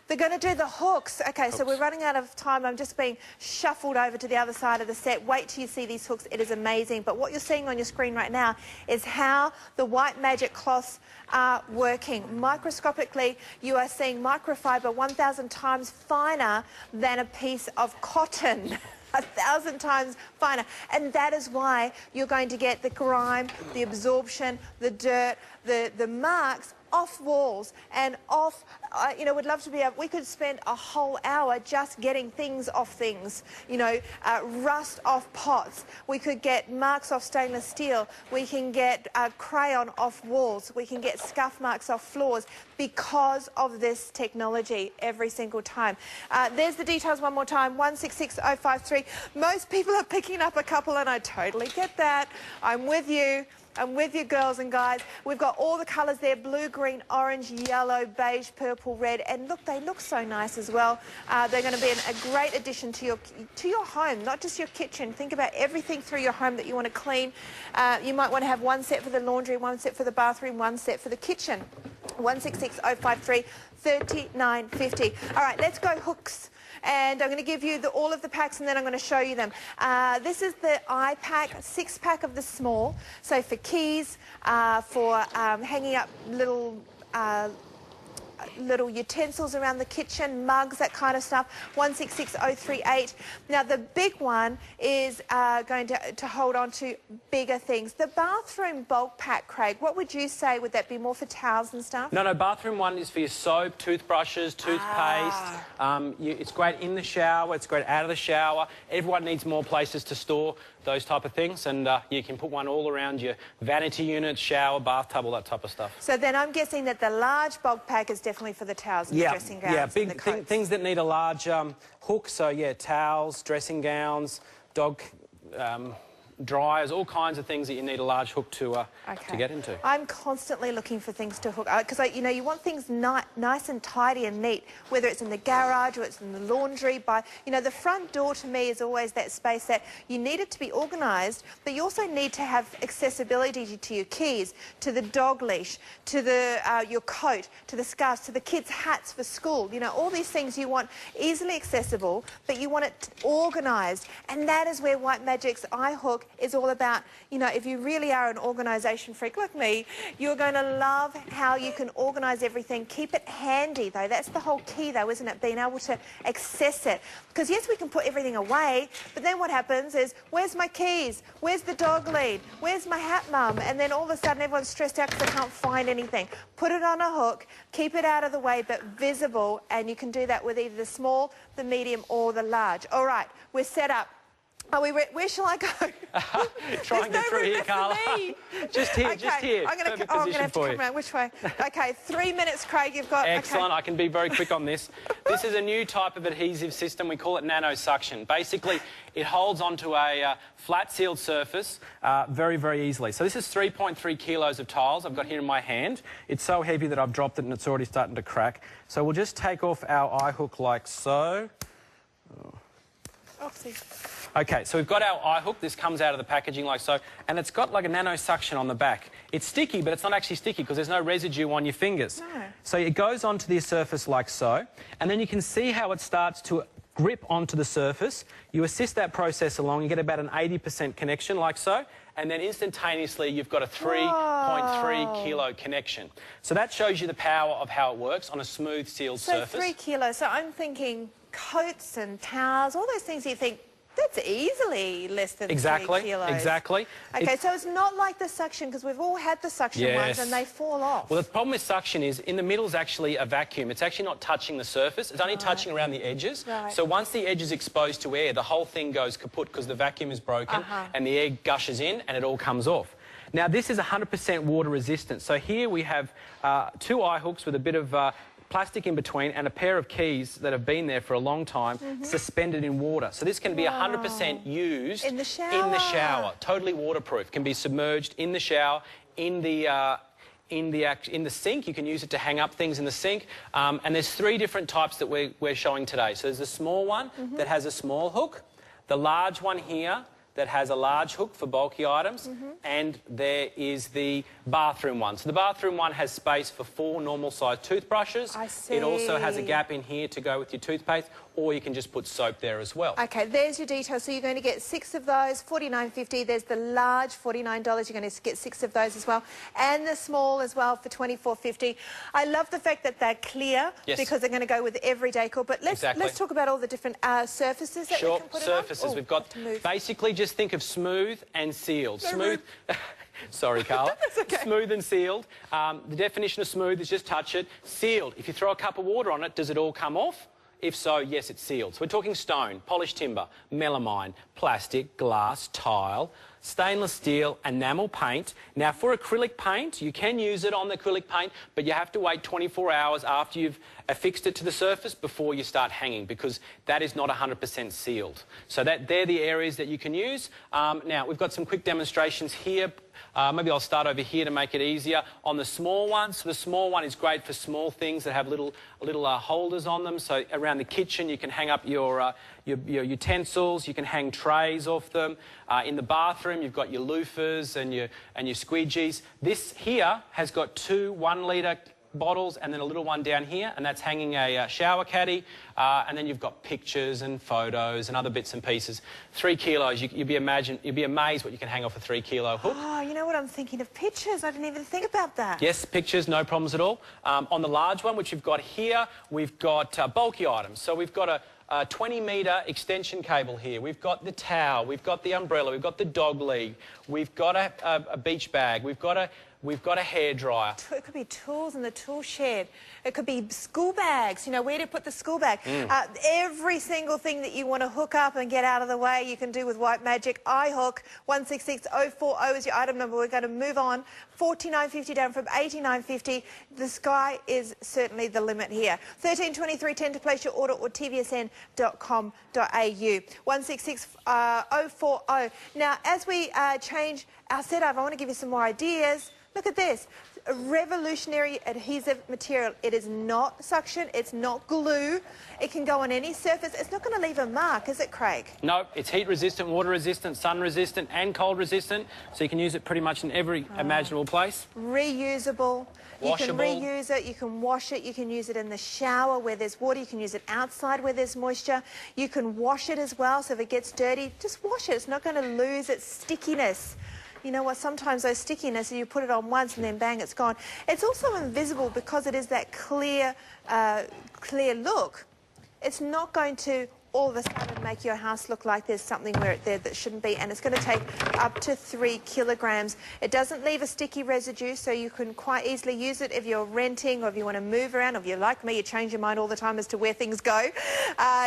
S1: They're going to do the hooks. Okay, so we're running out of time. I'm just being shuffled over to the other side of the set. Wait till you see these hooks. It is amazing. But what you're seeing on your screen right now is how the White Magic cloths are working. Microscopically, you are seeing microfiber 1,000 times finer than a piece of cotton. 1,000 times finer. And that is why you're going to get the grime, the absorption, the dirt, the marks off walls and off, you know, we'd love to be able, we could spend a whole hour just getting things off things, you know, rust off pots. We could get marks off stainless steel. We can get crayon off walls. We can get scuff marks off floors because of this technology every single time. There's the details one more time, 166053. Most people are picking up a couple, and I totally get that. I'm with you. I'm with you, girls and guys. We've got all the colours there, blue, green, orange, yellow, beige, purple, red, and look, they look so nice as well. They're going to be a great addition to your home, not just your kitchen. Think about everything through your home that you want to clean. You might want to have one set for the laundry, one set for the bathroom, one set for the kitchen. 166053, $39.50. All right, let's go hooks. And I'm going to give you all of the packs and then I'm going to show you them. This is the I-pack, 6-pack of the small. So for keys, for hanging up little utensils around the kitchen, mugs, that kind of stuff, 166038. Now the big one is going to hold on to bigger things. The bathroom bulk pack, Craig, what would you say? Would that be more for towels and stuff?
S2: No, bathroom one is for your soap, toothbrushes, toothpaste. It's great in the shower, it's great out of the shower. Everyone needs more places to store those type of things, and you can put one all around your vanity unit, shower, bathtub, all that type of stuff.
S1: So then I'm guessing that the large bulk pack is definitely for the towels and the dressing gowns.
S2: Yeah, big things that need a large hook. So yeah, towels, dressing gowns, dog dryers, all kinds of things that you need a large hook to get into.
S1: I'm constantly looking for things to hook because you want things nice and tidy and neat, whether it's in the garage or it's in the laundry. The front door to me is always that space that you need it to be organised, but you also need to have accessibility to your keys, to the dog leash, to your coat, to the scarves, to the kids' hats for school. All these things you want easily accessible, but you want it organised, and that is where White Magic's iHook is all about. If you really are an organisation freak like me, you're going to love how you can organise everything. Keep it handy, though. That's the whole key, though, isn't it? Being able to access it. Because, yes, we can put everything away, but then what happens is, where's my keys? Where's the dog lead? Where's my hat, Mum? And then all of a sudden everyone's stressed out because they can't find anything. Put it on a hook, keep it out of the way, but visible, and you can do that with either the small, the medium, or the large. All right, we're set up. Are we where shall I go?
S2: Try and get through here, Carla. Just here, just here.
S1: I'm going to have to come around. Which way? Okay, 3 minutes, Craig, you've got...
S2: Excellent.
S1: Okay.
S2: I can be very quick on this. This is a new type of adhesive system. We call it nano suction. Basically, it holds onto a flat sealed surface very, very easily. So this is 3.3 kilos of tiles I've got here in my hand. It's so heavy that I've dropped it and it's already starting to crack. So we'll just take off our iHook like so. Okay, so we've got our iHook. This comes out of the packaging like so, and it's got like a nano suction on the back. It's sticky, but it's not actually sticky because there's no residue on your fingers.
S1: No.
S2: So it goes onto the surface like so, and then you can see how it starts to grip onto the surface. You assist that process along, you get about an 80% connection like so, and then instantaneously you've got a 3.3 kilo connection. So that shows you the power of how it works on a smooth sealed surface.
S1: So 3 kilos. So I'm thinking coats and towels, all those things you think, that's easily less than 3 kilos.
S2: Exactly.
S1: Okay, so it's not like the suction, because we've all had the suction ones and they fall off.
S2: Well, the problem with suction is in the middle is actually a vacuum. It's actually not touching the surface. It's only touching around the edges.
S1: Right.
S2: So once the edge is exposed to air, the whole thing goes kaput because the vacuum is broken and the air gushes in and it all comes off. Now, this is 100% water resistant. So here we have 2 iHooks with a bit of plastic in between and a pair of keys that have been there for a long time suspended in water. So this can be 100% used
S1: in the shower.
S2: In the shower. Totally waterproof. Can be submerged in the shower, in the sink. You can use it to hang up things in the sink. And there's 3 different types that we're showing today. So there's the small one that has a small hook, the large one here that has a large hook for bulky items, and there is the bathroom one. So the bathroom one has space for 4 normal-sized toothbrushes.
S1: I see.
S2: It also has a gap in here to go with your toothpaste, or you can just put soap there as well.
S1: Okay, there's your details. So you're going to get 6 of those, $49.50. There's the large, $49. You're going to get 6 of those as well, and the small as well for $24.50. I love the fact that they're clear because they're going to go with everyday decor. But let's talk about all the different surfaces that we can put
S2: surfaces.
S1: It on.
S2: We've got basically just think of smooth and sealed. Smooth. Sorry, Carla.
S1: That's okay.
S2: Smooth and sealed. The definition of smooth is just touch it. Sealed. If you throw a cup of water on it, does it all come off? If so, yes, it's sealed. So we're talking stone, polished timber, melamine, plastic, glass, tile, stainless steel, enamel paint. Now, for acrylic paint, you can use it on the acrylic paint, but you have to wait 24 hours after you've affixed it to the surface before you start hanging, because that is not 100% sealed. So they're the areas that you can use. Now, we've got some quick demonstrations here. Maybe I'll start over here to make it easier. On the small one, so the small one is great for small things that have little holders on them. So around the kitchen, you can hang up your utensils, you can hang trays off them. In the bathroom, you've got your loofahs and your squeegees. This here has got 2 1-litre bottles and then a little one down here, and that's hanging a shower caddy. And then you've got pictures and photos and other bits and pieces. 3 kilos, you'd be amazed what you can hang off a 3 kilo hook.
S1: Oh, you know what, I'm thinking of pictures. I didn't even think about that.
S2: Yes, pictures, no problems at all. On the large one, which we've got here, we've got bulky items. So we've got a 20-metre extension cable here. We've got the towel, we've got the umbrella, we've got the dog lead, we've got a beach bag, we've got a hairdryer.
S1: It could be tools in the tool shed. It could be school bags, you know, where to put the school bag. Every single thing that you want to hook up and get out of the way, you can do with White Magic. iHook 166040 is your item number. We're going to move on. $49.50 down from $89.50. The sky is certainly the limit here. 132310 to place your order or tvsn.com.au. 166040. Now, as we change our setup, I want to give you some more ideas. Look at this. A revolutionary adhesive material. It is not suction, it's not glue. It can go on any surface. It's not going to leave a mark, is it, Craig?
S2: No, it's heat resistant, water resistant, sun resistant and cold resistant, so you can use it pretty much in every imaginable place.
S1: Reusable.
S2: Washable.
S1: You can reuse it, you can wash it, you can use it in the shower where there's water, you can use it outside where there's moisture. You can wash it as well, so if it gets dirty, just wash it. It's not going to lose its stickiness. You know what, sometimes those stickiness, you put it on once and then bang, it's gone. It's also invisible because it is that clear look. It's not going to all of a sudden make your house look like there's something there that shouldn't be, and it's going to take up to 3 kilograms. It doesn't leave a sticky residue, so you can quite easily use it if you're renting or if you want to move around, or if you're like me, you change your mind all the time as to where things go.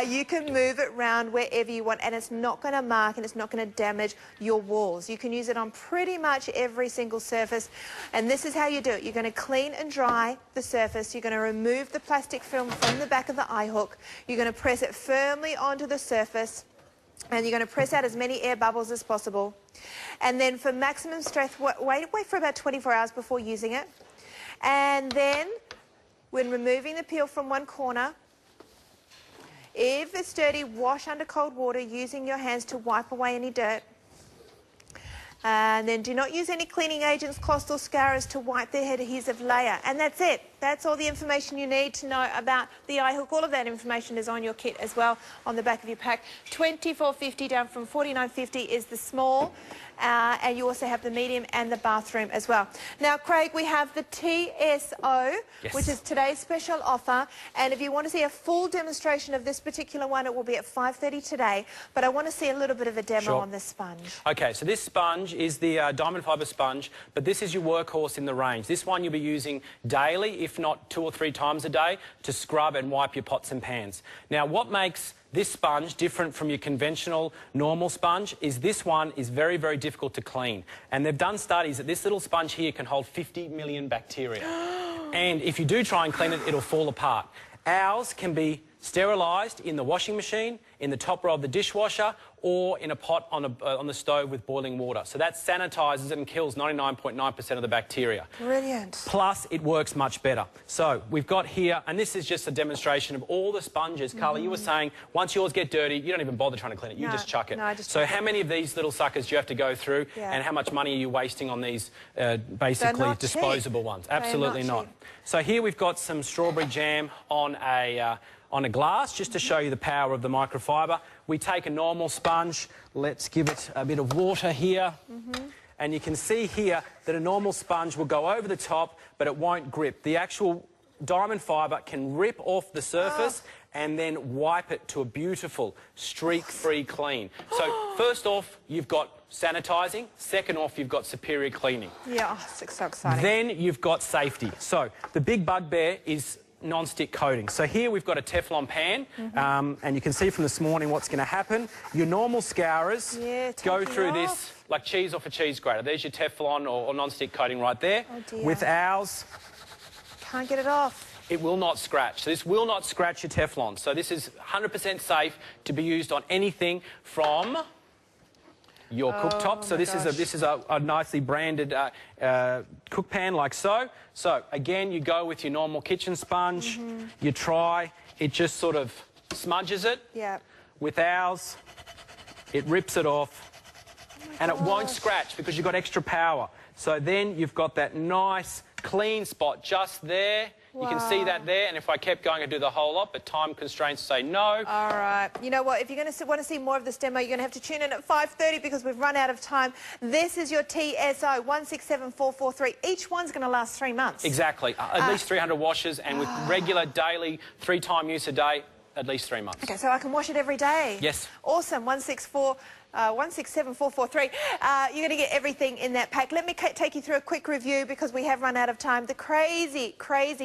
S1: You can move it around wherever you want, and it's not going to mark and it's not going to damage your walls. You can use it on pretty much every single surface, and this is how you do it. You're going to clean and dry the surface. You're going to remove the plastic film from the back of the eye hook. You're going to press it firmly onto the surface, and you're going to press out as many air bubbles as possible. And then for maximum strength, wait for about 24 hours before using it. And then when removing the peel from one corner, if it's dirty, wash under cold water using your hands to wipe away any dirt. And then do not use any cleaning agents, cloths or scourers to wipe the adhesive layer. And that's it. That's all the information you need to know about the eye hook. All of that information is on your kit as well, on the back of your pack. $24.50 down from $49.50 is the small. And you also have the medium and the bathroom as well. Now, Craig, we have the TSO, which is today's special offer. And if you want to see a full demonstration of this particular one, it will be at 5:30 today. But I want to see a little bit of a demo on this sponge.
S2: Okay, so this sponge is the diamond fibre sponge, but this is your workhorse in the range. This one you'll be using daily, if not 2 or 3 times a day, to scrub and wipe your pots and pans. Now, what makes this sponge different from your conventional normal sponge is this one is very, very difficult to clean. And they've done studies that this little sponge here can hold 50 million bacteria. And if you do try and clean it, it'll fall apart. Ours can be sterilised in the washing machine, in the top row of the dishwasher, or in a pot on the stove with boiling water. So that sanitises it and kills 99.9% of the bacteria.
S1: Brilliant.
S2: Plus, it works much better. So we've got here, and this is just a demonstration of all the sponges. Carla, you were saying, once yours get dirty, you don't even bother trying to clean it. You just chuck it.
S1: No, I just
S2: so how many of these little suckers do you have to go through, and how much money are you wasting on these basically disposable ones? Absolutely not. So here we've got some strawberry jam on a glass, just to show you the power of the microfiber. We take a normal sponge, let's give it a bit of water here, and you can see here that a normal sponge will go over the top, but it won't grip. The actual diamond fibre can rip off the surface and then wipe it to a beautiful streak-free clean. So first off, you've got sanitising. Second off, you've got superior cleaning.
S1: Yeah, it's so exciting.
S2: Then you've got safety. So the big bugbear is non-stick coating. So here we've got a Teflon pan, and you can see from this morning what's going to happen. Your normal scourers go through this like cheese off a cheese grater. There's your Teflon or non-stick coating right there.
S1: Oh dear.
S2: With ours,
S1: can't get it off.
S2: It will not scratch. So this will not scratch your Teflon. So this is 100% safe to be used on anything from your cooktop. So this is a nicely branded cook pan like so. So again, you go with your normal kitchen sponge. You try. It just sort of smudges it.
S1: Yeah.
S2: With ours, it rips it off, and it won't scratch because you've got extra power. So then you've got that nice clean spot just there. You can see that there, and if I kept going, I'd do the whole lot, but time constraints say no.
S1: All right. You know what? If you're going to want to see more of this demo, you're going to have to tune in at 5:30 because we've run out of time. This is your TSO 167443. Each one's going to last 3 months.
S2: Exactly. At least 300 washes, and with regular, daily, 3-time use a day, at least 3 months.
S1: Okay, so I can wash it every day?
S2: Yes.
S1: Awesome. 167443. You're going to get everything in that pack. Let me take you through a quick review because we have run out of time. The crazy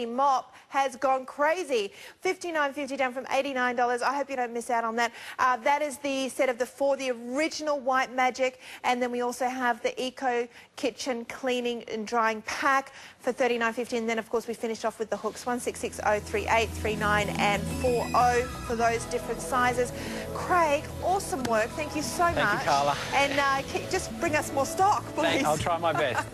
S1: mop has gone crazy. $59.50 down from $89. I hope you don't miss out on that. That is the set of the 4, the original White Magic, and then we also have the Eco Kitchen Cleaning and Drying Pack for $39.50, and then of course we finished off with the hooks 166038, 39 and 40 for those different sizes. Craig, awesome work. Thank you so much.
S2: Thank you, Carla.
S1: And just bring us more stock, please.
S2: I'll try my best.